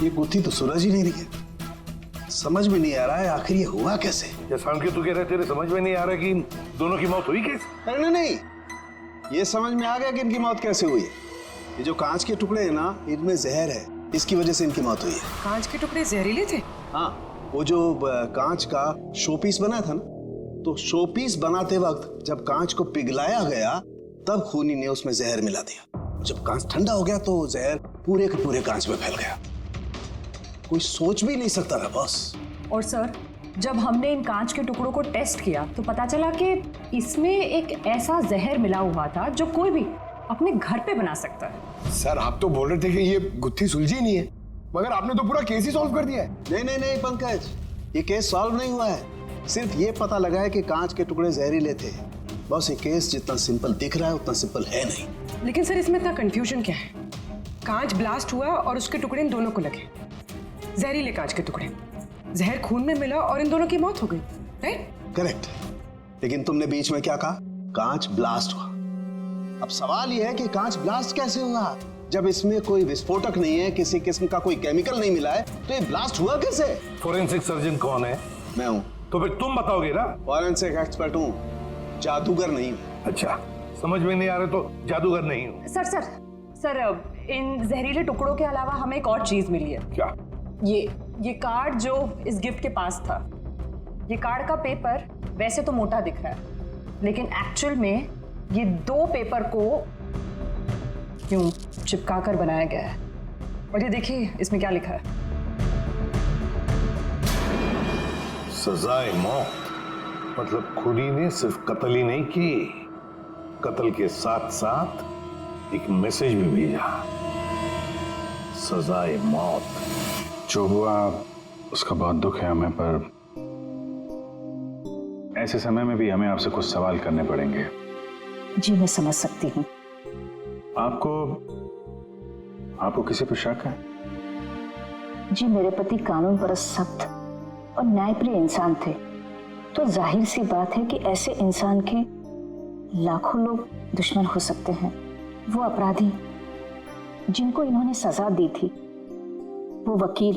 ये गुत्थी तो सूरज ही नहीं रही है। समझ में नहीं आ रहा है आखिर ये हुआ कैसे। जैसा कि तू कह रहे तेरे समझ में नहीं आ रहा कि दोनों की मौत हुई कैसे? अरे नहीं, ये समझ में आ गया कि इनकी मौत कैसे हुई है। ये जो कांच के टुकड़े हैं ना, इनमें जहर है, इसकी वजह से इनकी मौत हुई है। कांच के टुकड़े जहरीले थे? हाँ, वो जो कांच का शोपीस बना था ना, तो शोपीस बनाते वक्त जब कांच को पिघलाया गया तब खूनी ने उसमें जहर मिला दिया। जब कांच ठंडा हो गया तो जहर पूरे के पूरे कांच में फैल गया। कोई सोच भी नहीं सकता था बॉस। और सर, जब हमने इन कांच के टुकड़ों को टेस्ट किया तो पता चला कि इसमें एक ऐसा जहर मिला हुआ था जो कोई भी अपने घर पे बना सकता है। सर आप तो बोल रहे थे कि ये गुत्थी सुलझी नहीं है, मगर आपने तो पूरा केस ही सॉल्व कर दिया है। नहीं नहीं नहीं पंकज, ये केस सॉल्व नहीं हुआ है। सिर्फ ये पता लगा है कि कांच के टुकड़े जहरीले थे। बस ये केस जितना सिंपल दिख रहा है उतना सिंपल है नहीं। लेकिन सर इसमें इतना कंफ्यूजन क्या है? कांच ब्लास्ट हुआ और उसके टुकड़े इन दोनों को लगे, जहरीले कांच के टुकड़े, जहर खून में मिला और इन दोनों की मौत हो गई, राइट? करेक्ट। लेकिन तुमने बीच में क्या कहा? कांच ब्लास्ट हुआ। अब सवाल यह है कि कांच ब्लास्ट कैसे हुआ? जब इसमें कोई विस्फोटक नहीं है, किसी किस्म का कोई केमिकल नहीं मिला है, तो ये ब्लास्ट हुआ कैसे? फोरेंसिक सर्जन कौन है? मैं हूँ। तो फिर तुम बताओगे ना। फॉरेंसिक एक्सपर्ट हूँ, जादूगर नहीं हूँ। अच्छा, समझ में नहीं आ रहा तो जादूगर नहीं हूँ। सर सर सर, इन जहरीले टुकड़ों के अलावा हमें एक और चीज मिली है। क्या? ये कार्ड जो इस गिफ्ट के पास था, ये कार्ड का पेपर वैसे तो मोटा दिख रहा है, लेकिन एक्चुअल में ये दो पेपर को यूं चिपका कर बनाया गया है। और ये देखिए इसमें क्या लिखा है। सजाए मौत। मतलब खूनी ने सिर्फ कत्ल ही नहीं की, कत्ल के साथ साथ एक मैसेज भी भेजा, सजाए मौत। जो हुआ उसका बहुत दुख है हमें, पर ऐसे समय में भी हमें आपसे कुछ सवाल करने पड़ेंगे। जी मैं समझ सकती हूँ। आपको किसी पर शक है? जी मेरे पति कानून पर सख्त और न्यायप्रिय इंसान थे, तो जाहिर सी बात है कि ऐसे इंसान के लाखों लोग दुश्मन हो सकते हैं। वो अपराधी जिनको इन्होंने सजा दी थी, वो वकील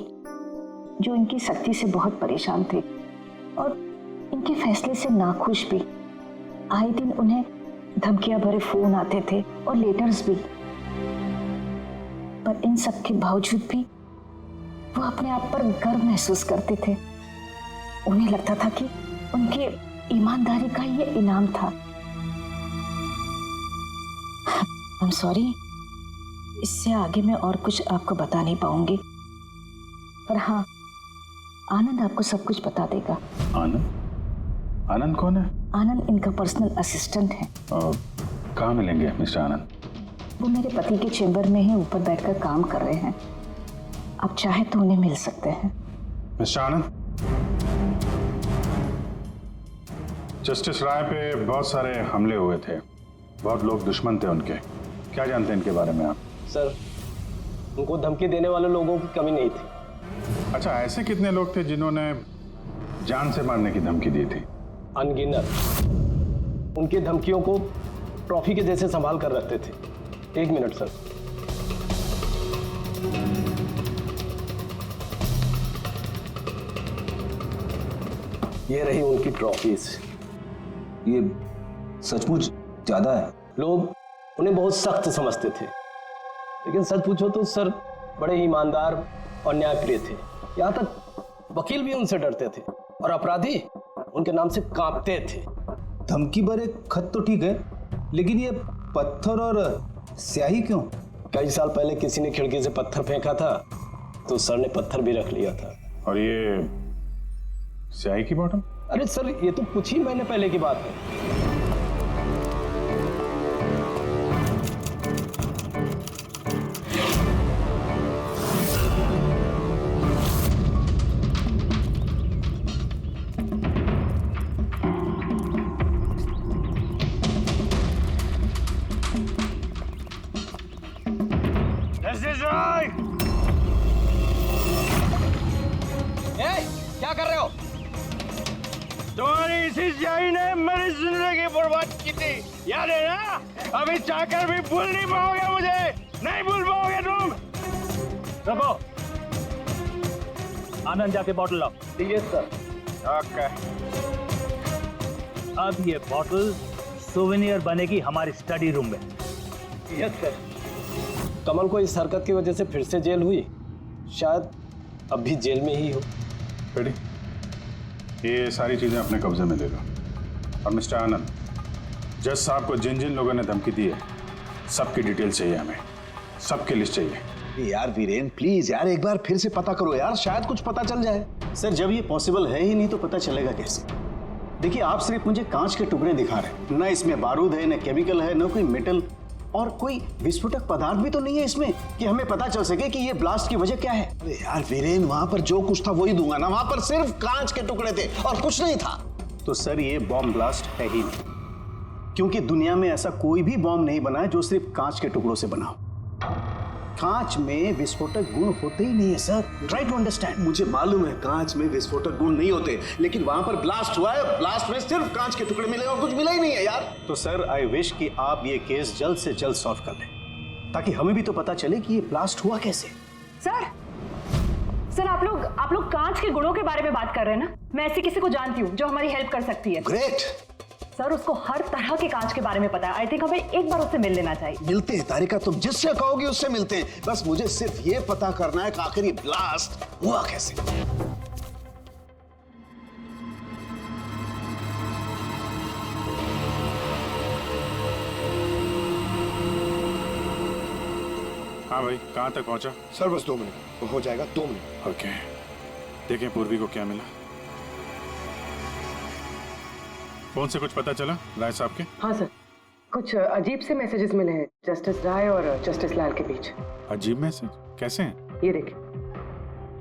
जो इनकी सख्ती से बहुत परेशान थे और इनके फैसले से नाखुश भी। आए दिन उन्हें धमकियां भरे फोन आते थे और लेटर्स भी, पर इन सब के बावजूद भी वो अपने आप पर गर्व महसूस करते थे। उन्हें लगता था कि उनके ईमानदारी का ये इनाम था। आई एम सॉरी, इससे आगे मैं और कुछ आपको बता नहीं पाऊंगी, पर हाँ, आनंद आपको सब कुछ बता देगा। आनंद? आनंद कौन है? आनंद इनका पर्सनल असिस्टेंट है। कहाँ मिलेंगे मिस्टर आनंद? वो मेरे पति के चेंबर में ही ऊपर बैठकर काम कर रहे हैं। आप चाहे तो उन्हें मिल सकते हैं। मिस्टर आनंद, जस्टिस राय पे बहुत सारे हमले हुए थे, बहुत लोग दुश्मन थे उनके। क्या जानते हैं इनके बारे में आप? सर, उनको धमकी देने वाले लोगों की कमी नहीं थी। अच्छा, ऐसे कितने लोग थे जिन्होंने जान से मारने की धमकी दी थी? अनगिनत। उनकी धमकियों को ट्रॉफी के जैसे संभाल कर रखते थे। एक मिनट सर। ये रही उनकी ट्रॉफीज। ये सचमुच ज्यादा है। लोग उन्हें बहुत सख्त समझते थे, लेकिन सच पूछो तो सर बड़े ईमानदार और न्यायप्रिय थे। यहाँ तक वकील भी उनसे डरते थे और अपराधी उनके नाम से कांपते थे। धमकी भरे खत तो ठीक है, लेकिन ये पत्थर और स्याही क्यों? कई साल पहले किसी ने खिड़की से पत्थर फेंका था, तो सर ने पत्थर भी रख लिया था। और ये स्याही की बॉटल? अरे सर, ये तो कुछ ही महीने पहले की बात है। क्या कर रहे हो? तुम्हारी इसी स्याही ने मेरी जिंदगी बर्बाद की थी, याद है ना? अभी चाहकर भी भूल नहीं पाओगे मुझे, नहीं भूल पाओगे तुम। रखो। आनंद जाके बॉटल लाओ। Yes sir. ओके। अब ये बॉटल सोवेनियर बनेगी हमारी स्टडी रूम में। Yes sir. कमल को इस हरकत की वजह से फिर से जेल हुई, शायद अब भी जेल में ही हो। रेडी, ये सारी चीजें अपने कब्जे में ले लो। और मिस्टर आनंद, जज साहब को जिन जिन लोगों ने धमकी दी है सबकी डिटेल चाहिए, हमें सबकी लिस्ट चाहिए। यार वीरेन प्लीज यार एक बार फिर से पता करो यार, शायद कुछ पता चल जाए। सर जब ये पॉसिबल है ही नहीं तो पता चलेगा कैसे? देखिए आप सिर्फ मुझे कांच के टुकड़े दिखा रहे हैं, ना इसमें बारूद है, ना केमिकल है, ना कोई मेटल, और कोई विस्फोटक पदार्थ भी तो नहीं है इसमें कि हमें पता चल सके कि ये ब्लास्ट की वजह क्या है। अरे यार वीरेन, वहां पर जो कुछ था वही दूंगा ना, वहां पर सिर्फ कांच के टुकड़े थे और कुछ नहीं था। तो सर ये बॉम्ब ब्लास्ट है ही नहीं, क्योंकि दुनिया में ऐसा कोई भी बॉम्ब नहीं बना है जो सिर्फ कांच के टुकड़ों से बना हो। कांच में विस्फोटक गुण होते ही नहीं है सर, ट्राई टू अंडरस्टैंड। मुझे मालूम है कांच में विस्फोटक गुण नहीं होते, लेकिन वहां पर ब्लास्ट हुआ है, ब्लास्ट में सिर्फ कांच के टुकड़े मिले और कुछ मिला ही नहीं है यार। तो सर आई विश कि आप ये केस जल्द से जल्द सॉल्व कर लें, ताकि हमें भी तो पता चले कि ये ब्लास्ट हुआ कैसे। सर आप लोग कांच के गुणों के बारे में बात कर रहे हैं ना? मैं ऐसी किसी को जानती हूँ जो हमारी हेल्प कर सकती है। ग्रेट। सर उसको हर तरह के कांच के बारे में पता है। आई थिंक हमें एक बार उससे मिल लेना चाहिए। मिलते हैं तारिका, तुम जिससे कहोगे उससे मिलते हैं, बस मुझे सिर्फ ये पता करना है कि आखिर ये ब्लास्ट हुआ कैसे। हाँ भाई, कहाँ तक पहुँचा? सर बस 2 मिनट हो जाएगा, 2 मिनट। ओके, देखें पूर्वी को क्या मिला। फोन से कुछ पता चला राय साहब के? हाँ सर, कुछ अजीब से मैसेजेस मिले हैं जस्टिस राय और जस्टिस लाल के बीच। अजीब मैसेज? कैसे हैं? ये देखिए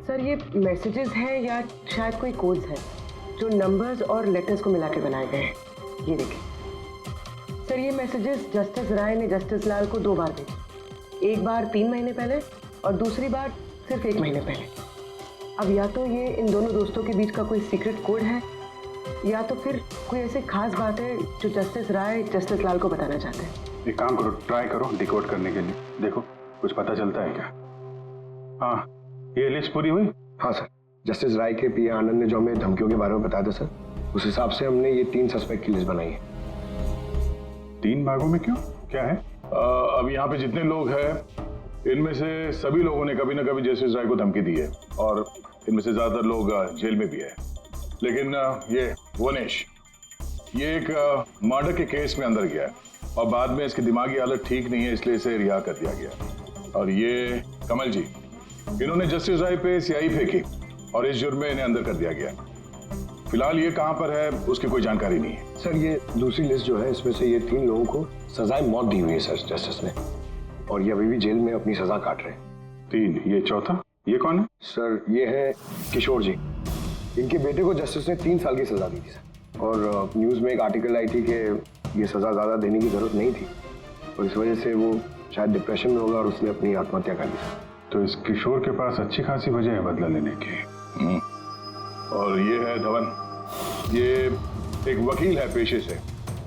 सर, ये मैसेजेस हैं या शायद कोई कोड्स हैं जो नंबर्स और लेटर्स को मिला के बनाए गए हैं। ये देखिए सर, ये मैसेजेस जस्टिस राय ने जस्टिस लाल को 2 बार भेजे, एक बार 3 महीने पहले और दूसरी बार सिर्फ 1 महीने पहले। अब या तो ये इन दोनों दोस्तों के बीच का कोई सीक्रेट कोड है, या तो फिर कोई ऐसी खास बात है जो जस्टिस राय जस्टिस लाल को बताना चाहते हैं। एक काम करो, ट्राई करो डिकोड करने के लिए, देखो कुछ पता चलता है क्या। हाँ, ये लिस्ट पूरी हुई? हाँ सर, जस्टिस राय के पीए आनंद ने जो हमें धमकियों के बारे में बताया था सर, उस हिसाब से हमने ये 3 सस्पेक्ट की लिस्ट बनाई है। 3 भागों में क्यों, क्या है? अब यहाँ पे जितने लोग हैं इनमें से सभी लोगों ने कभी ना कभी जस्टिस राय को धमकी दी है, और इनमें से ज्यादातर लोग जेल में भी है। लेकिन ये वनेश, ये एक मर्डर के केस में अंदर गया है और बाद में इसकी दिमागी हालत ठीक नहीं है, इसलिए इसे रिहा कर दिया गया। और ये कमल जी, इन्होंने जस्टिस राय पे स्याही फेंकी और इस जुर्म में इन्हें अंदर कर दिया गया। फिलहाल ये कहाँ पर है उसकी कोई जानकारी नहीं है। सर ये दूसरी लिस्ट जो है, इसमें से ये 3 लोगों को सजाए मौत दी हुई है सर जस्टिस ने, और ये अभी भी जेल में अपनी सजा काट रहे हैं। 3, ये चौथा, ये कौन है? सर ये है किशोर जी, इनके बेटे को जस्टिस ने 3 साल की सजा दी थी सर, और न्यूज़ में एक आर्टिकल आई थी कि ये सजा ज़्यादा देने की जरूरत नहीं थी, और इस वजह से वो शायद डिप्रेशन में होगा और उसने अपनी आत्महत्या कर ली सर। तो इस किशोर के पास अच्छी खासी वजह है बदला लेने की। और ये है धवन, ये एक वकील है पेशे से,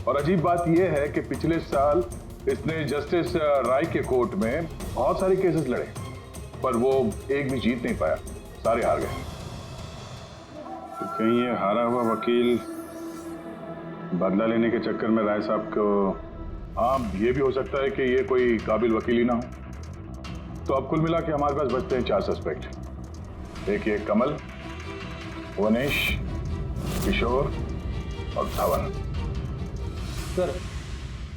और अजीब बात ये है कि पिछले साल इसने जस्टिस राय के कोर्ट में बहुत सारे केसेस लड़े, पर वो एक भी जीत नहीं पाया, सारे हार गए। तो कहीं ये हारा हुआ वकील बदला लेने के चक्कर में राय साहब को, हाँ ये भी हो सकता है कि ये कोई काबिल वकील ही ना हो। तो अब कुल मिला के हमारे पास बचते हैं 4 सस्पेक्ट, एक ये कमल, वनेश, किशोर और धवन। सर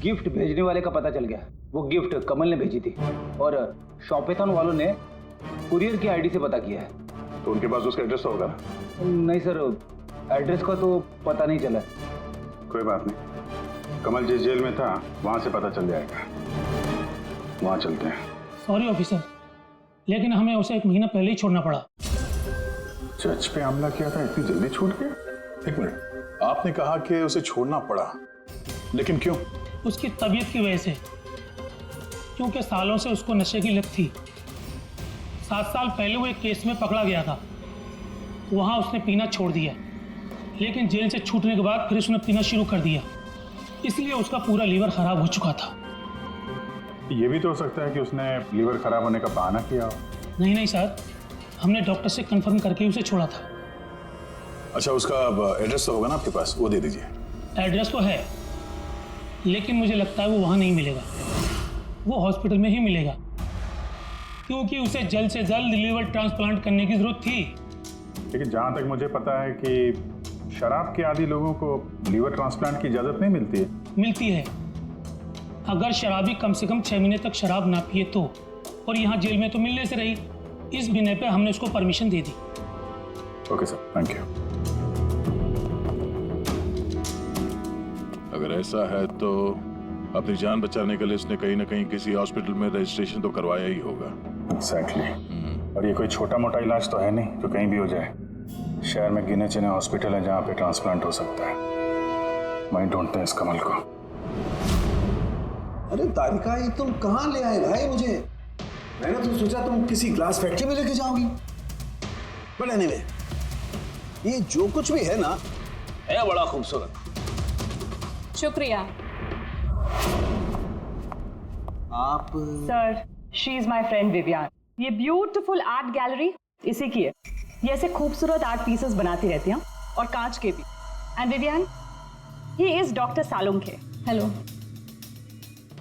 गिफ्ट भेजने वाले का पता चल गया, वो गिफ्ट कमल ने भेजी थी और शॉपेथॉन वालों ने कुरियर की आईडी से पता किया है। तो उनके पास उसका एड्रेस तो होगा ना? नहीं सर, एड्रेस का तो पता नहीं चला। कोई बात नहीं, कमल जिस जेल में था वहां से पता चल जाएगा, वहां चलते हैं। सॉरी ऑफिसर, लेकिन हमें उसे 1 महीना पहले ही छोड़ना पड़ा। जज पे हमला किया था, इतनी जल्दी छूट गया? 1 मिनट, आपने कहा कि उसे छोड़ना पड़ा, लेकिन क्यों? उसकी तबीयत की वजह से, क्योंकि सालों से उसको नशे की लत थी। 7 साल पहले वो एक केस में पकड़ा गया था, वहां उसने पीना छोड़ दिया, लेकिन जेल से छूटने के बाद फिर उसने पीना शुरू कर दिया, इसलिए उसका पूरा लीवर खराब हो चुका था। ये भी तो हो सकता है कि उसने लीवर खराब होने का बहाना किया हो। नहीं सर, हमने डॉक्टर से कंफर्म करके उसे छोड़ा था। अच्छा, उसका एड्रेस तो होगा ना आपके पास, वो दे दीजिए। एड्रेस तो है, लेकिन मुझे लगता है वो वहाँ नहीं मिलेगा, वो हॉस्पिटल में ही मिलेगा, क्योंकि उसे जल्द से जल्द लीवर ट्रांसप्लांट करने की जरूरत थी। लेकिन जहाँ तक मुझे पता है कि शराब के आदी लोगों को लीवर ट्रांसप्लांट की इजाज़त नहीं मिलती है। मिलती है, अगर शराबी कम से कम 6 महीने तक शराब ना पिए तो, और यहाँ जेल में तो मिलने से रही, इस बिना पे हमने उसको permission they the. Okay sir, thank you. अगर ऐसा है तो अपनी जान बचाने के लिए उसने कहीं ना कहीं किसी हॉस्पिटल में रजिस्ट्रेशन तो करवाया ही होगा। एग्जैक्टली। और ये कोई छोटा मोटा इलाज तो है नहीं जो कहीं भी हो जाए। शहर में गिने चुने हॉस्पिटल हैं जहाँ पे ट्रांसप्लांट हो सकता है। वहीं ढूंढते हैं इस कमल को। अरे तारिका, ये तुम कहाँ ले आए भाई मुझे? मैंने तो सोचा तुम किसी ग्लास फैक्ट्री में लेके जाओगी। बट एनीवे, ये जो कुछ भी है ना, है बड़ा खूबसूरत। शुक्रिया आप। Sir, she is my friend Vivian. ये ब्यूटीफुल आर्ट गैलरी इसी की है। ये ऐसे खूबसूरत आर्ट पीसेस बनाती रहती हैं, और कांच के भी। And Vivian, he is doctor Salunkhe. Hello.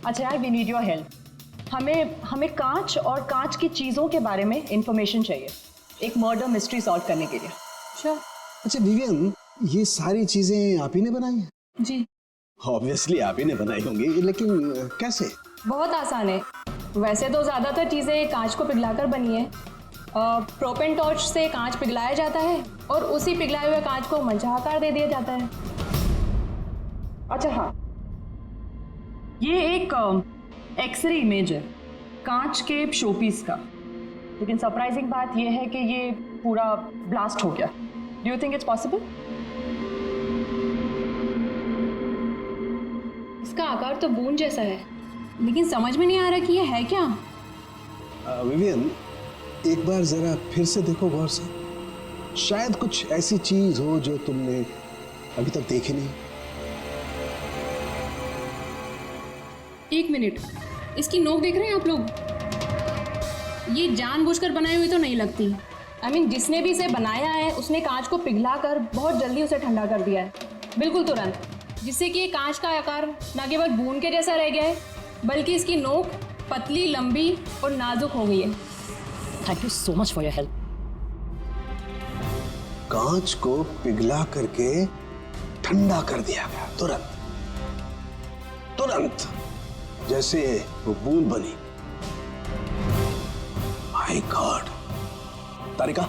अच्छा यार, वी नीड योर हेल्प। हमें कांच और कांच की चीजों के बारे में इंफॉर्मेशन चाहिए, एक मर्डर मिस्ट्री सॉल्व करने के लिए। श्योर। अच्छा विवियन, ये सारी चीजें आप ही ने बनाई हैं? जी। ऑब्वियसली आप ही ने बनाई होंगी, लेकिन कैसे? बहुत आसान है। वैसे तो ज़्यादातर चीज़ें कांच को पिघलाकर बनी है। प्रोपेन टॉर्च से कांच पिघलाया जाता है और उसी पिघलाए हुए कांच को मंचाकार दे दिया जाता है। अच्छा हाँ, ये एक एक्सरे इमेज है कांच के शोपीस का, लेकिन सरप्राइजिंग बात यह है कि ये पूरा ब्लास्ट हो गया। Do you think it's possible? इसका आकार तो बूंद जैसा है, लेकिन समझ में नहीं आ रहा कि ये है क्या। विवियन, एक बार जरा फिर से देखो गौर से। शायद कुछ ऐसी चीज हो जो तुमने अभी तक देखी नहीं। एक मिनट, इसकी नोक देख रहे हैं आप लोग? ये जानबूझकर बनाई हुई तो नहीं लगती। I mean, जिसने भी इसे बनाया है उसने कांच को पिघलाकर बहुत जल्दी उसे ठंडा कर दिया है, बिल्कुल तुरंत, जिससे कि ये कांच का आकार न केवल बूंद के जैसा रह गया है, बल्कि इसकी नोक पतली, लंबी और नाजुक हो गई है। Thank you so much for your help. कांच को पिघला करके ठंडा कर दिया गया, तुरंत तुरंत, जैसे वो बूंद बनी। My God. तारिका,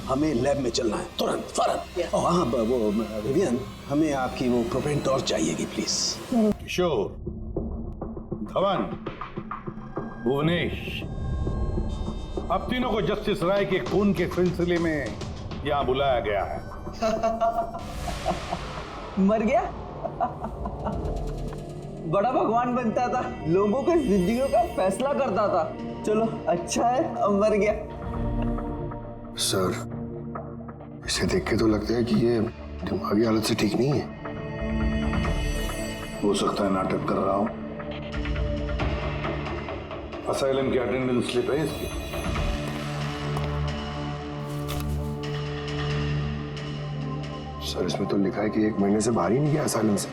हमें लैब में चलना है तुरंत, फौरन। और हाँ, वो विवियन, हमें आपकी वो प्रोपेन टॉर्च चाहिएगी प्लीज। किशोर, धवन, भुवनेश, अब तीनों को जस्टिस राय के खून के सिलसिले में यहां बुलाया गया है। मर गया? बड़ा भगवान बनता था, लोगों के जिंदगियों का फैसला करता था। चलो अच्छा है, अब मर गया। सर, इसे देख के तो लगता है कि ये दिमागी हालत से ठीक नहीं है। हो सकता है नाटक कर रहा हूं। असाइलम की अटेंडेंस स्लिप है इसकी। सर, इसमें तो लिखा है कि 1 महीने से बाहर ही नहीं गया असाइलम से।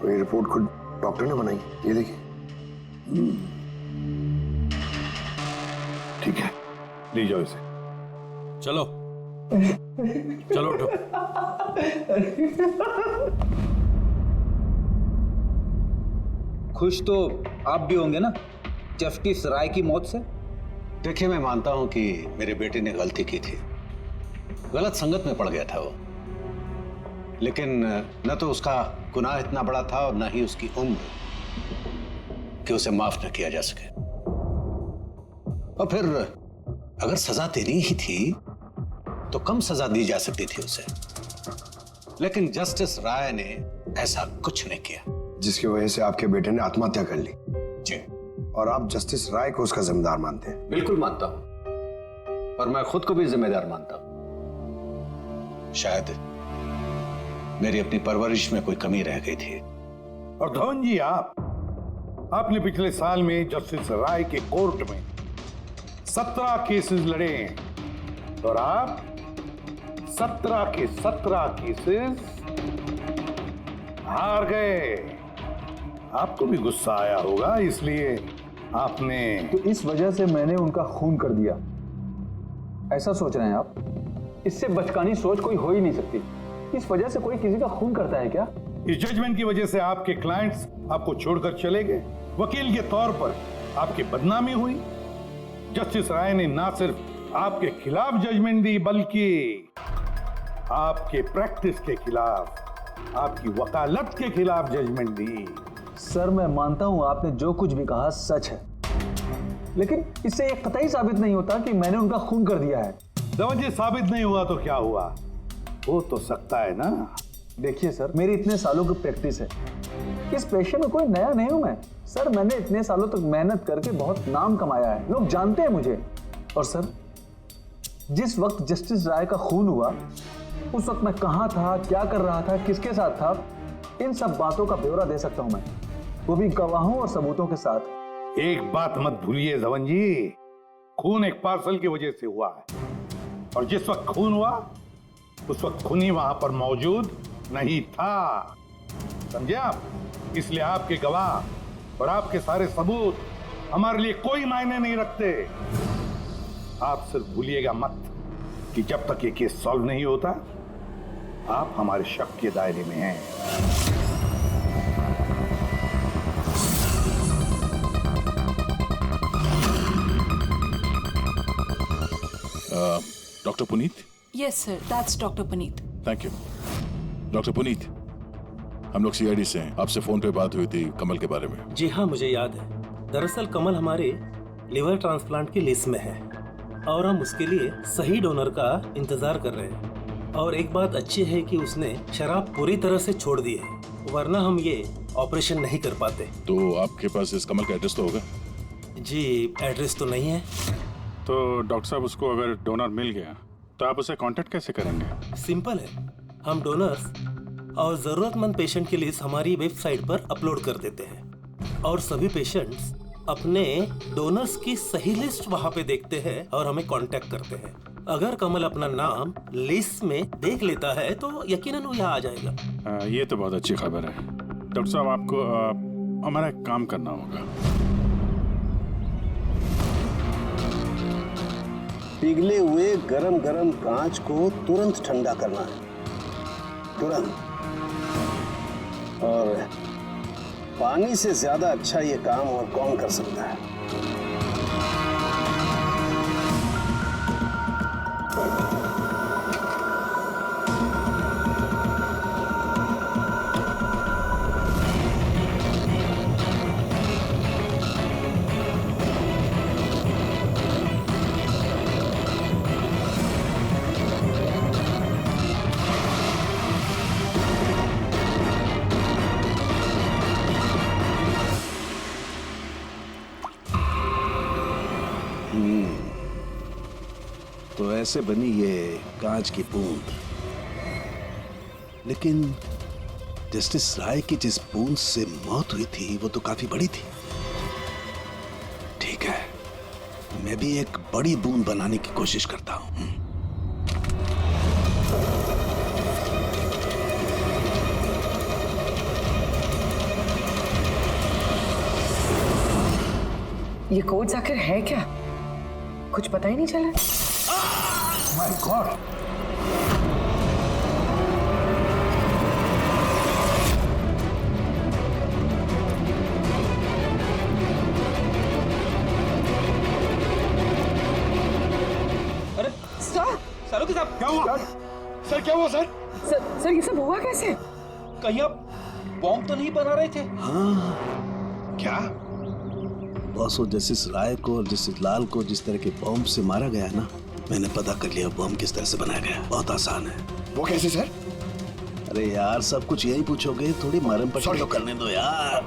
ये रिपोर्ट खुद डॉक्टर ने बनाई, ये देखिए। ठीक है, ले जाओ इसे। चलो चलो उठो। खुश तो आप भी होंगे ना जस्टिस राय की मौत से? देखिए, मैं मानता हूं कि मेरे बेटे ने गलती की थी, गलत संगत में पड़ गया था वो, लेकिन न तो उसका गुनाह इतना बड़ा था और न ही उसकी उम्र कि उसे माफ न किया जा सके। और फिर अगर सजा देनी ही थी तो कम सजा दी जा सकती थी उसे, लेकिन जस्टिस राय ने ऐसा कुछ नहीं किया, जिसकी वजह से आपके बेटे ने आत्महत्या कर ली। जी। और आप जस्टिस राय को उसका जिम्मेदार मानते हैं? बिल्कुल मानता हूं, और मैं खुद को भी जिम्मेदार मानता हूं। शायद मेरी अपनी परवरिश में कोई कमी रह गई थी। और धवन जी, आपने पिछले साल में जस्टिस राय के कोर्ट में 17 केसेस लड़े हैं और आप 17 के 17 केसेस हार गए। आपको भी गुस्सा आया होगा, इसलिए आपने तो इस वजह से मैंने उनका खून कर दिया, ऐसा सोच रहे हैं आप? इससे बचकानी सोच कोई हो ही नहीं सकती। इस वजह से कोई किसी का खून करता है क्या? इस जजमेंट की वजह से आपके क्लाइंट्स आपको छोड़कर चले गए, वकील के तौर पर आपकी बदनामी हुई। जस्टिस राय ने ना सिर्फ आपके खिलाफ जजमेंट दी, बल्कि आपके प्रैक्टिस के खिलाफ, आपकी वकालत के खिलाफ जजमेंट दी। सर मैं मानता हूं आपने जो कुछ भी कहा सच है, लेकिन इससे एक कतई साबित नहीं होता कि मैंने उनका खून कर दिया है। धवन जी, साबित नहीं हुआ तो क्या हुआ? हो तो सकता है ना। देखिए सर, मेरी इतने सालों की प्रैक्टिस है, इस पेशे में कोई नया नहीं हूं मैं। सर मैंने इतने सालों तक मेहनत करके बहुत नाम कमाया है, लोग जानते हैं मुझे। और सर जिस वक्त जस्टिस राय का खून हुआ, उस वक्त मैं कहां था, क्या कर रहा था, किसके साथ था, इन सब बातों का ब्यौरा दे सकता हूं मैं, वो भी गवाहों और सबूतों के साथ। एक बात मत भूलिए धवन जी, खून एक पार्सल की वजह से हुआ है, और जिस वक्त खून हुआ उस वक्त खूनी वहां पर मौजूद नहीं था, समझे आप? इसलिए आपके गवाह और आपके सारे सबूत हमारे लिए कोई मायने नहीं रखते। आप सिर्फ भूलिएगा मत कि जब तक ये केस सॉल्व नहीं होता, आप हमारे शक के दायरे में हैं। Doctor Puneet? Yes sir, that's doctor Puneet. Thank you. Doctor Puneet, हम लोग सीआईडी से हैं, आपसे फोन पे बात हुई थी कमल के बारे में। जी हाँ, मुझे याद है। दरअसल कमल हमारे लिवर ट्रांसप्लांट की लिस्ट में है और हम उसके लिए सही डोनर का इंतजार कर रहे हैं। और एक बात अच्छी है कि उसने शराब पूरी तरह से छोड़ दी है, वरना हम ये ऑपरेशन नहीं कर पाते। तो आपके पास इस कमल का एड्रेस तो होगा? जी, एड्रेस तो नहीं है। तो डॉक्टर साहब, उसको अगर डोनर मिल गया तो आप उसे कांटेक्ट कैसे करेंगे? सिंपल है, हम डोनर्स और जरूरतमंद पेशेंट की लिस्ट हमारी वेबसाइट पर अपलोड कर देते हैं और सभी पेशेंट्स अपने डोनर्स की सही लिस्ट वहां पे देखते हैं और हमें कांटेक्ट करते हैं। अगर कमल अपना नाम लिस्ट में देख लेता है तो यकीनन वो यहाँ आ जाएगा। ये तो बहुत अच्छी खबर है। डॉक्टर साहब, आपको हमारा एक काम करना होगा। पिघले हुए गरम गरम कांच को तुरंत ठंडा करना है, तुरंत। और पानी से ज्यादा अच्छा ये काम और कौन कर सकता है? तो ऐसे बनी ये कांच की बूंद। लेकिन जस्टिस राय की जिस बूंद से मौत हुई थी वो तो काफी बड़ी थी। ठीक है, मैं भी एक बड़ी बूंद बनाने की कोशिश करता हूं। ये कोड्स आखिर है क्या? कुछ पता ही नहीं चला। My God! अरे सर, सालों के साहब, क्या हुआ? सर क्या हुआ सर? सर ये सब हुआ कैसे? कहीं आप बॉम्ब तो नहीं बना रहे थे? हाँ, क्या? बॉस, वो जस्टिस राय को और जस्टिस लाल को जिस तरह के बॉम्ब से मारा गया ना, मैंने पता कर लिया बॉम्ब किस तरह से बनाया गया। बहुत आसान है। वो कैसे सर? अरे यार, सब कुछ यही पूछोगे, थोड़ी मरम पट्टी तो करने दो यार।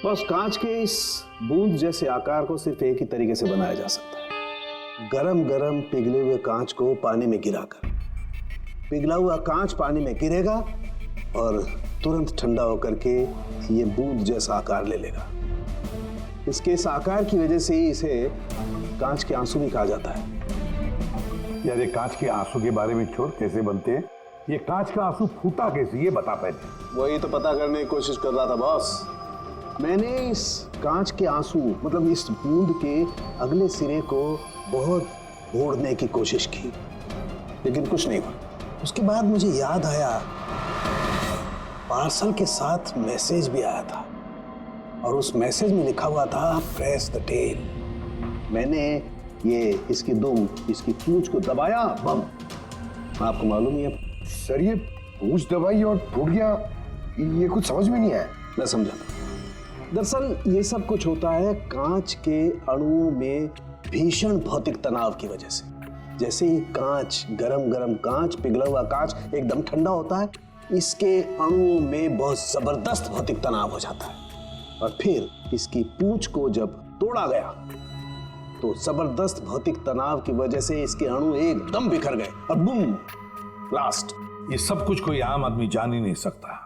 बस कांच के इस बूंद जैसे आकार को सिर्फ एक ही तरीके से बनाया जा सकता है, गरम गरम पिघले हुए कांच को पानी में गिराकर। पिघला हुआ कांच पानी में गिरेगा और तुरंत ठंडा होकर के ये बूंद जैसा आकार ले लेगा। इसके इस आकार की वजह से ही इसे कांच के आंसू भी कहा जाता है। यार ये कांच के आंसू के बारे में छोड़, कैसे बनते हैं? ये कांच का आंसू फूटा कैसे, ये बता पहले। वही तो पता करने की कोशिश कर रहा था बॉस। मैंने इस कांच के आंसू मतलब इस बूंद के अगले सिरे को बहुत मोड़ने की कोशिश की, लेकिन कुछ नहीं हुआ। उसके बाद मुझे याद आया पार्सल के साथ मैसेज भी आया था और उस मैसेज में लिखा हुआ था प्रेस द टेल। मैंने ये इसकी दुम, इसकी पूंछ को दबाया, बम। आपको मालूम ही है सर, ये पूंछ दबाई और टूट गया, ये कुछ समझ में नहीं आया। मैं समझा। दरअसल ये सब कुछ होता है कांच के अणुओं में भीषण भौतिक तनाव की वजह से। जैसे ही कांच, गरम कांच, पिघला हुआ कांच एकदम ठंडा होता है, इसके अणुओं में बहुत जबरदस्त भौतिक तनाव हो जाता है और फिर इसकी पूंछ को जब तोड़ा गया तो जबरदस्त भौतिक तनाव की वजह से इसके अणु एकदम बिखर गए और बूम, ब्लास्ट। ये सब कुछ कोई आम आदमी जान ही नहीं सकता।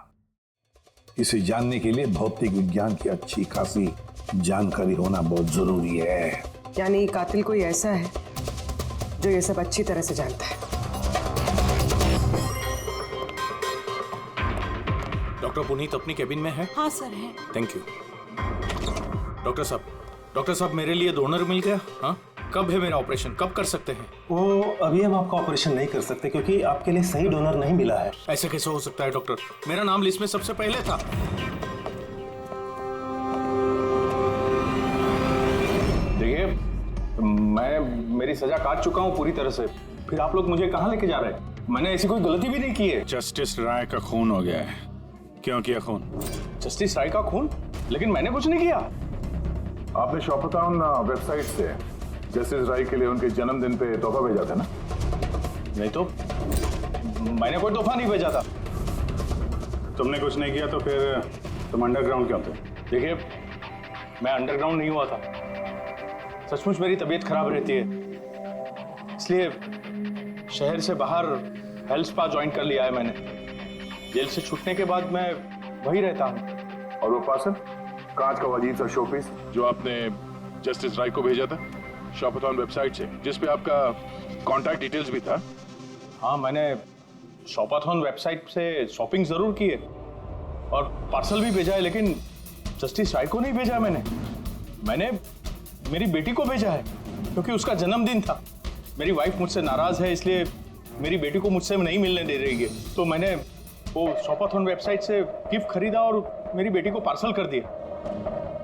इसे जानने के लिए भौतिक विज्ञान की अच्छी खासी जानकारी होना बहुत जरूरी है। यानी कातिल कोई ऐसा है जो ये सब अच्छी तरह से जानता है। डॉक्टर पुनीत अपनी केबिन में है? हाँ सर है। Thank you. डॉक्टर साहब मेरे लिए डोनर मिल गया? हाँ, कब है मेरा ऑपरेशन, कब कर सकते हैं? वो अभी हम आपका ऑपरेशन नहीं कर सकते क्योंकि आपके लिए सही डोनर नहीं मिला है। ऐसे कैसे हो सकता है डॉक्टर? मेरा नाम लिस्ट में सबसे पहले था। देखिए, मेरी सजा काट चुका हूँ पूरी तरह से, फिर आप लोग मुझे कहाँ लेके जा रहे हैं? मैंने ऐसी कोई गलती भी नहीं की है। जस्टिस राय का खून हो गया है। क्यों किया खून? जस्टिस राय का खून? लेकिन मैंने कुछ नहीं किया। आपने शॉपटाउन वेबसाइट से जस्टिस राय के लिए उनके जन्मदिन पे तोहफा भेजा था ना? नहीं तो मैंने कोई तोहफा नहीं भेजा था। तुमने कुछ नहीं किया तो फिर तुम अंडरग्राउंड क्यों थे? देखिए, मैं अंडरग्राउंड नहीं हुआ था। सचमुच मेरी तबीयत खराब रहती है, इसलिए शहर से बाहर हेल्थ स्पा ज्वाइन कर लिया है मैंने। जेल से छूटने के बाद मैं वही रहता हूँ। और वो पार्सल, कांच का अजीब सा शोपीस जो आपने जस्टिस राय को भेजा था शॉपथॉन वेबसाइट से, जिसपे आपका कॉन्टैक्ट डिटेल्स भी था? हाँ, मैंने शॉपथॉन वेबसाइट से शॉपिंग जरूर की है और पार्सल भी भेजा है, लेकिन जस्टिस राय को नहीं भेजा मैंने मेरी बेटी को भेजा है क्योंकि उसका जन्मदिन था। मेरी वाइफ मुझसे नाराज है, इसलिए मेरी बेटी को मुझसे नहीं मिलने दे रही है, तो मैंने वो शॉपथॉन वेबसाइट से गिफ्ट खरीदा और मेरी बेटी को पार्सल कर दिया।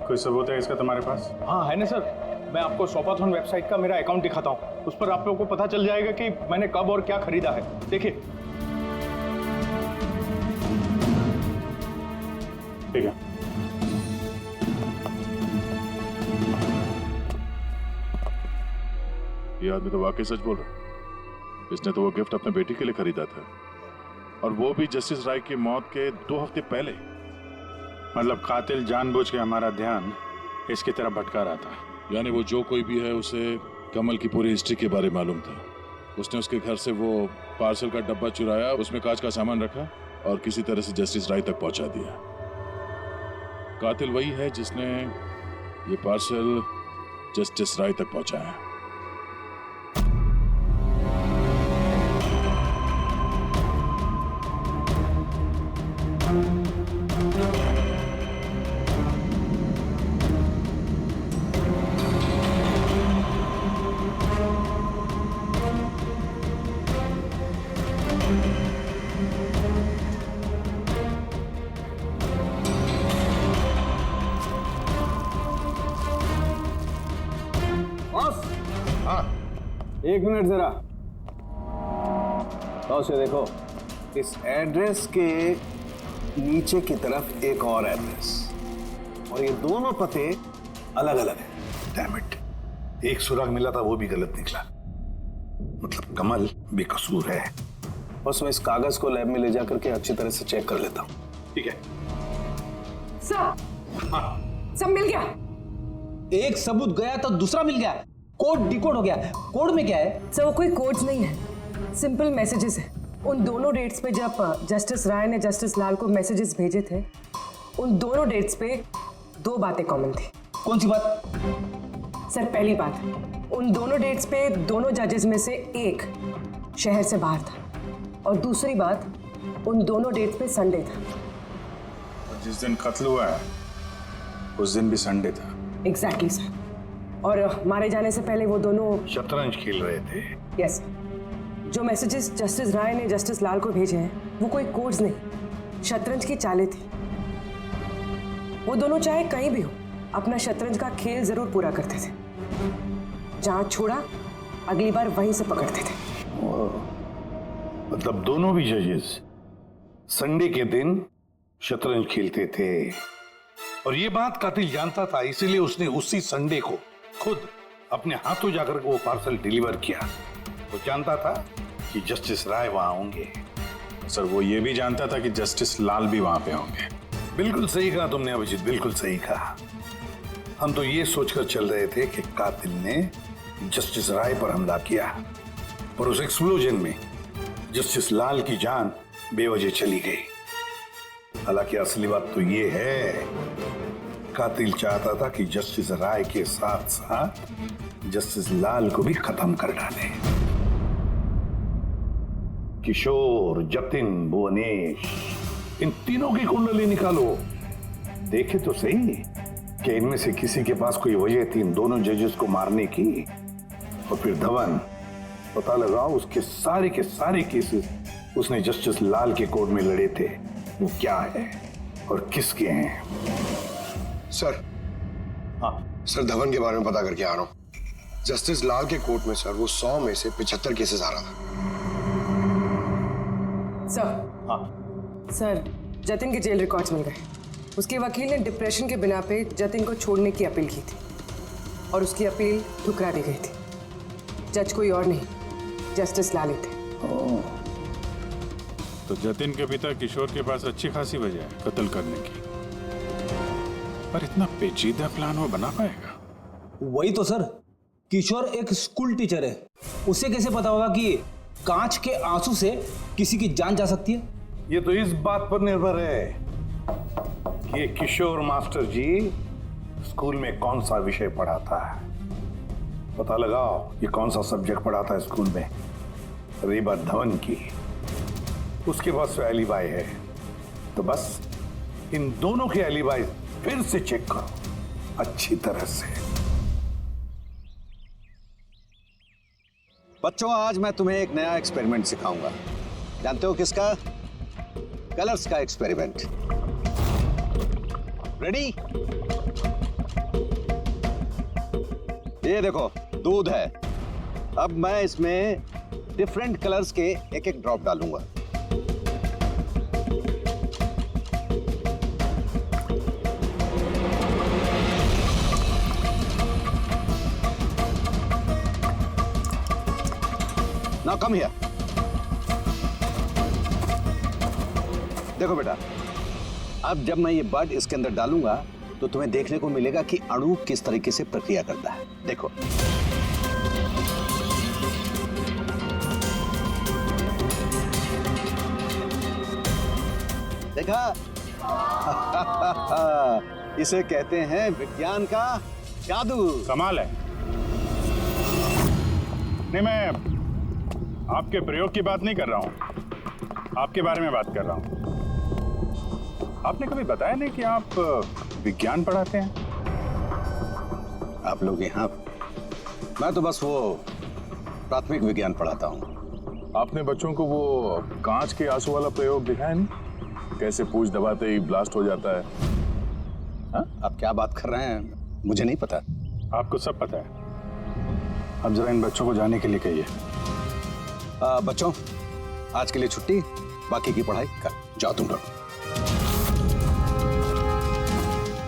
कोई सबूत है इसका तुम्हारे पास? हाँ है ना सर, मैं आपको शॉपथॉन वेबसाइट का मेरा अकाउंट दिखाता हूँ, उस पर आप लोगों को पता चल जाएगा कि मैंने कब और क्या खरीदा है। देखिए। ठीक है। ये आदमी तो वाकई सच बोल रहा। इसने तो वो गिफ्ट अपने बेटी के लिए खरीदा था, और वो भी जस्टिस राय की मौत के 2 हफ्ते पहले। मतलब कातिल जानबूझ के हमारा ध्यान इसकी तरफ भटका रहा था। यानी वो जो कोई भी है, उसे कमल की पूरी हिस्ट्री के बारे में मालूम था। उसने उसके घर से वो पार्सल का डब्बा चुराया, उसमें कांच का सामान रखा और किसी तरह से जस्टिस राय तक पहुंचा दिया। कातिल वही है जिसने ये पार्सल जस्टिस राय तक पहुंचाया। एक मिनट जरा, तो उसे देखो। इस एड्रेस के नीचे की तरफ एक और एड्रेस, और ये दोनों पते अलग अलग हैं। डैम इट, एक सुराग मिला था वो भी गलत निकला। मतलब कमल बेकसूर है। बस मैं इस कागज को लैब में ले जाकर के अच्छी तरह से चेक कर लेता हूँ। ठीक है सब मिल गया। एक सबूत गया तो दूसरा मिल गया, कोड डिकोड हो गया। कोड में क्या है सर? वो कोई कोड्स नहीं है, सिंपल मैसेजेस है। उन दोनों डेट्स पे जब जस्टिस राय ने जस्टिस लाल को मैसेजेस भेजे थे, उन दोनों डेट्स पे 2 बातें कॉमन थी। कौन सी बात? सर पहली बात, उन दोनों डेट्स पे दोनों जजेस में से एक शहर से बाहर था, और दूसरी बात, उन दोनों डेट्स पे संडे था। और जिस दिन कत्ल हुआ है उस दिन भी संडे था। Exactly sir. और मारे जाने से पहले वो दोनों शतरंज खेल रहे थे। यस। जो मैसेजेस जस्टिस राय ने जस्टिस लाल को भेजे हैं वो कोई कोड्स नहीं, शतरंज की चालें थी। वो दोनों चाहे कहीं भी हो अपना शतरंज का खेल जरूर पूरा करते थे। जहां छोड़ा अगली बार वहीं से पकड़ते थे। मतलब दोनों भी जजेस संडे के दिन शतरंज खेलते थे, और ये बात कातिल जानता था, इसीलिए उसने उसी संडे को खुद अपने हाथों जाकर वो पार्सल डिलीवर किया। वो जानता था कि जस्टिस राय वहां होंगे। सर वो ये भी जानता था कि जस्टिस लाल भी वहां पे होंगे। बिल्कुल सही कहा तुमने अभिजीत, बिल्कुल सही कहा। हम तो ये सोचकर चल रहे थे कि कातिल ने जस्टिस राय पर हमला किया, पर उस एक्सप्लोजन में जस्टिस लाल की जान बेवजह चली गई। हालांकि असली बात तो ये है, कातिल चाहता था कि जस्टिस राय के साथ साथ जस्टिस लाल को भी खत्म कर डाले। किशोर, जतिन, भुवनेश, इन तीनों की कुंडली निकालो, देखे तो सही कि इनमें से किसी के पास कोई वजह थी इन दोनों जजेस को मारने की। और फिर धवन, पता लगाओ उसके सारे के सारे केसेस उसने जस्टिस लाल के कोर्ट में लड़े थे, वो क्या है और किसके हैं। सर, हाँ सर, धवन के बारे में पता करके आ रहा हूँ। जस्टिस लाल के कोर्ट में सर वो 100 में से 75 केसेस आ रहा था। सर, हाँ सर, जतिन के जेल रिकॉर्ड्स मिल गए। उसके वकील ने डिप्रेशन के बिना पे जतिन को छोड़ने की अपील की थी, और उसकी अपील ठुकरा दी गई थी। जज कोई और नहीं, जस्टिस लाल ही थे। तो जतिन के पिता किशोर के पास अच्छी खासी वजह है कत्ल करने की, पर इतना पेचीदा प्लान वो बना पाएगा? वही तो सर, किशोर एक स्कूल टीचर है, उसे कैसे पता होगा कि कांच के आंसू से किसी की जान जा सकती है? ये तो इस बात पर निर्भर है कि ये किशोर मास्टर जी स्कूल में कौन सा विषय पढ़ाता है। पता लगाओ ये कौन सा सब्जेक्ट पढ़ाता है स्कूल में। रही बात धवन की, उसके पास एलिबाई है, तो बस इन दोनों के एलिबाई फिर से चेक करो अच्छी तरह से। बच्चों, आज मैं तुम्हें एक नया एक्सपेरिमेंट सिखाऊंगा। जानते हो किसका? कलर्स का एक्सपेरिमेंट। रेडी? ये देखो, दूध है। अब मैं इसमें डिफरेंट कलर्स के एक एक ड्रॉप डालूंगा। Now come here. देखो बेटा, अब जब मैं ये बर्ड इसके अंदर डालूंगा तो तुम्हें देखने को मिलेगा कि अणु किस तरीके से प्रक्रिया करता है। देखो, देखा? इसे कहते हैं विज्ञान का जादू। कमाल है। नहीं, मैं आपके प्रयोग की बात नहीं कर रहा हूं, आपके बारे में बात कर रहा हूं। आपने कभी बताया नहीं कि आप विज्ञान पढ़ाते हैं? आप लोग यहाँ? मैं तो बस वो प्राथमिक विज्ञान पढ़ाता हूँ। आपने बच्चों को वो कांच के आंसू वाला प्रयोग दिखाया नहीं? कैसे पूछ दबाते ही ब्लास्ट हो जाता है। हाँ? आप क्या बात कर रहे हैं? मुझे नहीं पता। आपको सब पता है। अब जरा इन बच्चों को जाने के लिए कहिए। बच्चों, आज के लिए छुट्टी, बाकी की पढ़ाई कर जाओ तुम लोग।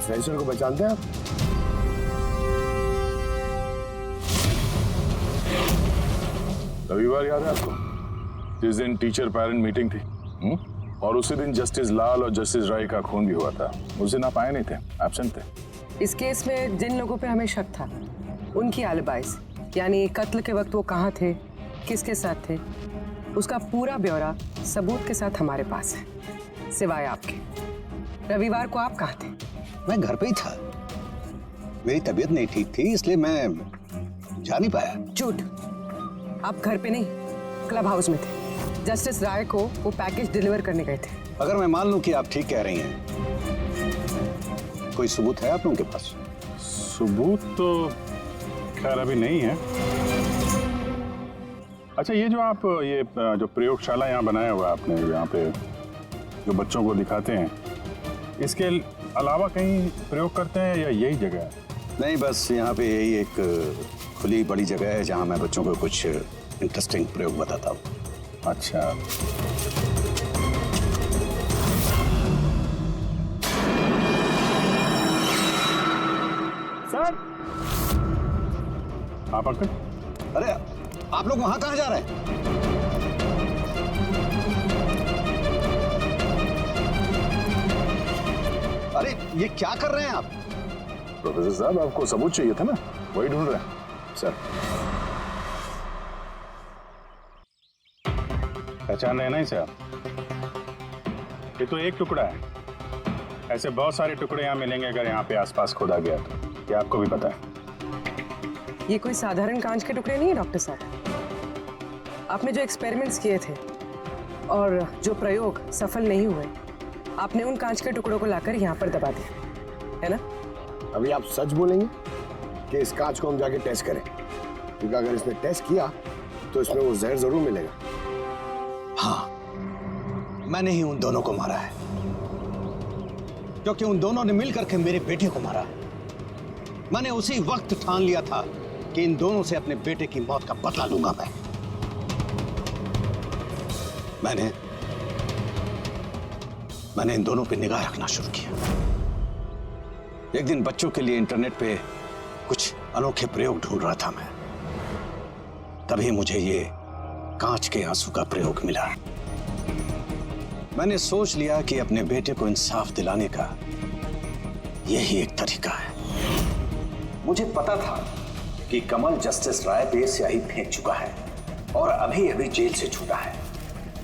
सर को पहचानते हैं आप? रविवार याद है आपको, जिस दिन टीचर पेरेंट मीटिंग थी? और उसी दिन जस्टिस लाल और जस्टिस राय का खून भी हुआ था। उस दिन आप आए नहीं थे, एब्सेंट थे। इस केस में जिन लोगों पे हमें शक था उनकी आलिबाइस, यानी कत्ल के वक्त वो कहाँ थे, किसके साथ थे, उसका पूरा ब्यौरा सबूत के साथ हमारे पास है, सिवाय आपके। रविवार को आप कहाँ थे? मैं घर पे ही था। मेरी तबीयत नहीं ठीक थी, इसलिए मैं जा नहीं पाया। झूठ। आप घर पे नहीं, क्लब हाउस में थे। जस्टिस राय को वो पैकेज डिलीवर करने गए थे। अगर मैं मान लूं कि आप ठीक कह रही हैं, कोई सबूत है आप लोगों के पास? सबूत तो खैर अभी नहीं है। अच्छा, ये जो आप ये जो प्रयोगशाला यहाँ बनाया हुआ आपने, यहाँ पे जो बच्चों को दिखाते हैं, इसके अलावा कहीं प्रयोग करते हैं या यही जगह है? नहीं, बस यहाँ पे यही एक खुली बड़ी जगह है जहाँ मैं बच्चों को कुछ इंटरेस्टिंग प्रयोग बताता हूँ। अच्छा, सर। आप अंकल? अरे आप लोग वहां कहाँ जा रहे हैं? अरे ये क्या कर रहे हैं आप? प्रोफेसर साहब, आपको सबूत चाहिए था ना, वही ढूंढ रहे हैं। सर, पहचान रहे ना इसे आप? ये तो एक टुकड़ा है, ऐसे बहुत सारे टुकड़े यहाँ मिलेंगे अगर यहाँ पे आसपास खोदा गया तो। ये आपको भी पता है। ये कोई साधारण कांच के टुकड़े नहीं है डॉक्टर साहब। आपने जो एक्सपेरिमेंट्स किए थे और जो प्रयोग सफल नहीं हुए, आपने उन कांच के टुकड़ों को लाकर यहाँ पर दबा दिया, है ना? अभी आप सच बोलेंगे कि इस कांच को हम जाके टेस्ट करें? क्योंकि अगर इसने टेस्ट किया तो इसमें वो जहर जरूर मिलेगा। हाँ, मैंने ही उन दोनों को मारा है, क्योंकि उन दोनों ने मिलकर के मेरे बेटे को मारा है। मैंने उसी वक्त ठान लिया था कि इन दोनों से अपने बेटे की मौत का बदला लूंगा मैं। मैंने इन दोनों पे निगाह रखना शुरू किया। एक दिन बच्चों के लिए इंटरनेट पे कुछ अनोखे प्रयोग ढूंढ रहा था मैं, तभी मुझे ये कांच के आंसू का प्रयोग मिला। मैंने सोच लिया कि अपने बेटे को इंसाफ दिलाने का यही एक तरीका है। मुझे पता था कि कमल जस्टिस राय पे स्याही फेंक चुका है और अभी अभी जेल से छूटा है।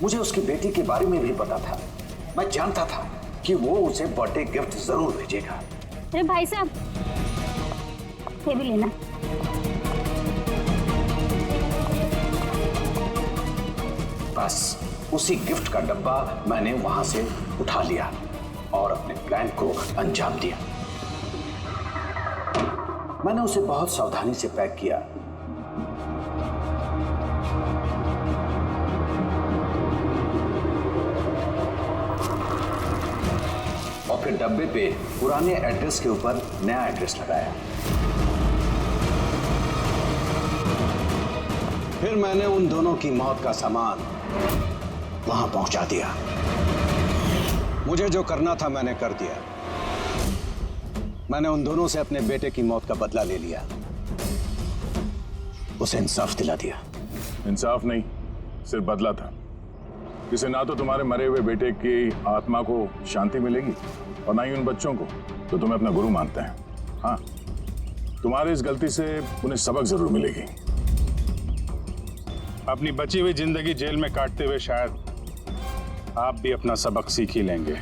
मुझे उसकी बेटी के बारे में भी पता था। मैं जानता था कि वो उसे बर्थडे गिफ्ट जरूर भेजेगा। अरे भाई साहब, ये भी लेना। बस उसी गिफ्ट का डब्बा मैंने वहां से उठा लिया और अपने प्लान को अंजाम दिया। मैंने उसे बहुत सावधानी से पैक किया। और फिर डब्बे पे पुराने एड्रेस के ऊपर नया एड्रेस लगाया। फिर मैंने उन दोनों की मौत का सामान वहां पहुंचा दिया। मुझे जो करना था मैंने कर दिया। मैंने उन दोनों से अपने बेटे की मौत का बदला ले लिया, उसे इंसाफ दिला दिया। इंसाफ नहीं, सिर्फ बदला था। इससे ना तो तुम्हारे मरे हुए बेटे की आत्मा को शांति मिलेगी और ना ही उन बच्चों को जो तुम्हें अपना गुरु मानते हैं। हाँ, तुम्हारी इस गलती से उन्हें सबक जरूर मिलेगी। अपनी बची हुई जिंदगी जेल में काटते हुए शायद आप भी अपना सबक सीख ही लेंगे।